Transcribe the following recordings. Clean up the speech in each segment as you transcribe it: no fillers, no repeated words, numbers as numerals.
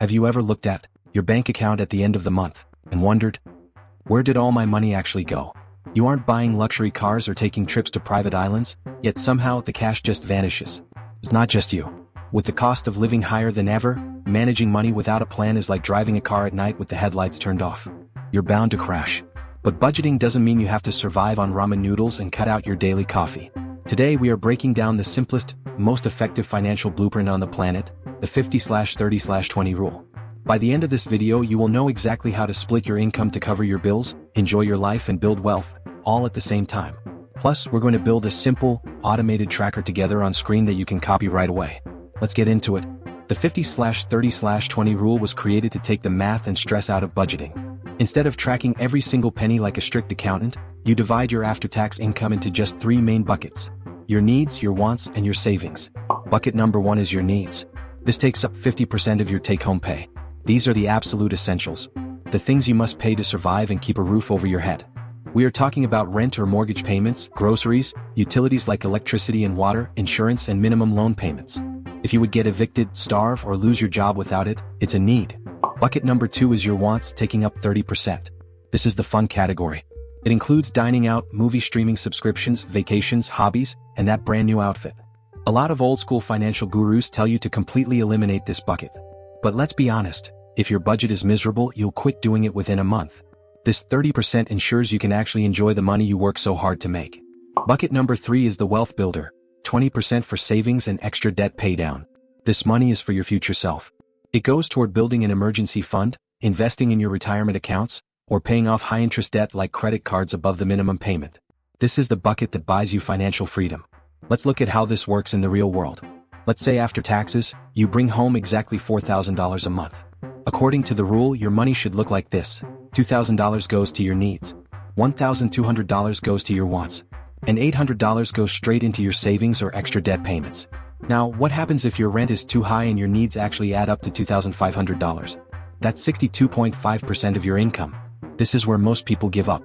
Have you ever looked at your bank account at the end of the month and wondered, where did all my money actually go? You aren't buying luxury cars or taking trips to private islands, yet somehow the cash just vanishes. It's not just you. With the cost of living higher than ever, managing money without a plan is like driving a car at night with the headlights turned off. You're bound to crash. But budgeting doesn't mean you have to survive on ramen noodles and cut out your daily coffee. Today we are breaking down the simplest, most effective financial blueprint on the planet, the 50/30/20 rule. By the end of this video you will know exactly how to split your income to cover your bills, enjoy your life and build wealth, all at the same time. Plus, we're going to build a simple, automated tracker together on screen that you can copy right away. Let's get into it. The 50/30/20 rule was created to take the math and stress out of budgeting. Instead of tracking every single penny like a strict accountant, you divide your after-tax income into just 3 main buckets: your needs, your wants, and your savings. Bucket number 1 is your needs. This takes up 50% of your take-home pay. These are the absolute essentials, the things you must pay to survive and keep a roof over your head. We are talking about rent or mortgage payments, groceries, utilities like electricity and water, insurance, and minimum loan payments. If you would get evicted, starve, or lose your job without it, it's a need. Bucket number 2 is your wants, taking up 30%. This is the fun category. It includes dining out, movie streaming subscriptions, vacations, hobbies, and that brand new outfit. A lot of old-school financial gurus tell you to completely eliminate this bucket. But let's be honest, if your budget is miserable, you'll quit doing it within a month. This 30% ensures you can actually enjoy the money you work so hard to make. Bucket number 3 is the wealth builder, 20% for savings and extra debt paydown. This money is for your future self. It goes toward building an emergency fund, investing in your retirement accounts, or paying off high-interest debt like credit cards above the minimum payment. This is the bucket that buys you financial freedom. Let's look at how this works in the real world. Let's say after taxes, you bring home exactly $4,000 a month. According to the rule, your money should look like this. $2,000 goes to your needs, $1,200 goes to your wants, and $800 goes straight into your savings or extra debt payments. Now, what happens if your rent is too high and your needs actually add up to $2,500? That's 62.5% of your income. This is where most people give up.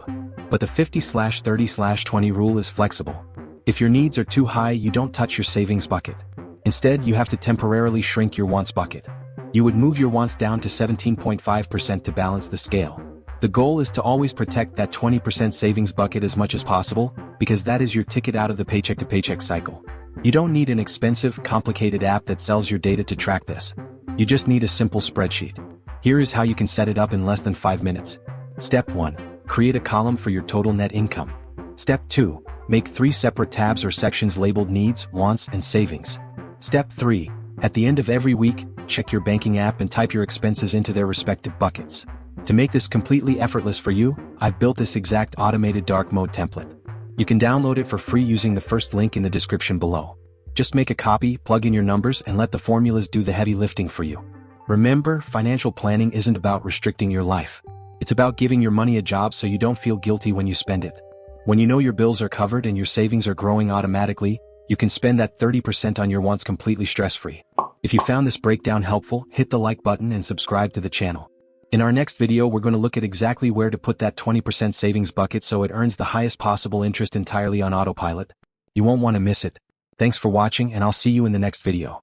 But the 50/30/20 rule is flexible. If your needs are too high, you don't touch your savings bucket. Instead, you have to temporarily shrink your wants bucket. You would move your wants down to 17.5% to balance the scale. The goal is to always protect that 20% savings bucket as much as possible, because that is your ticket out of the paycheck-to-paycheck cycle. You don't need an expensive, complicated app that sells your data to track this. You just need a simple spreadsheet. Here is how you can set it up in less than 5 minutes. Step 1. Create a column for your total net income. Step 2. Make 3 separate tabs or sections labeled needs, wants, and savings. Step 3. At the end of every week, check your banking app and type your expenses into their respective buckets. To make this completely effortless for you, I've built this exact automated dark mode template. You can download it for free using the first link in the description below. Just make a copy, plug in your numbers, and let the formulas do the heavy lifting for you. Remember, financial planning isn't about restricting your life. It's about giving your money a job so you don't feel guilty when you spend it. When you know your bills are covered and your savings are growing automatically, you can spend that 30% on your wants completely stress-free. If you found this breakdown helpful, hit the like button and subscribe to the channel. In our next video, we're going to look at exactly where to put that 20% savings bucket so it earns the highest possible interest entirely on autopilot. You won't want to miss it. Thanks for watching, and I'll see you in the next video.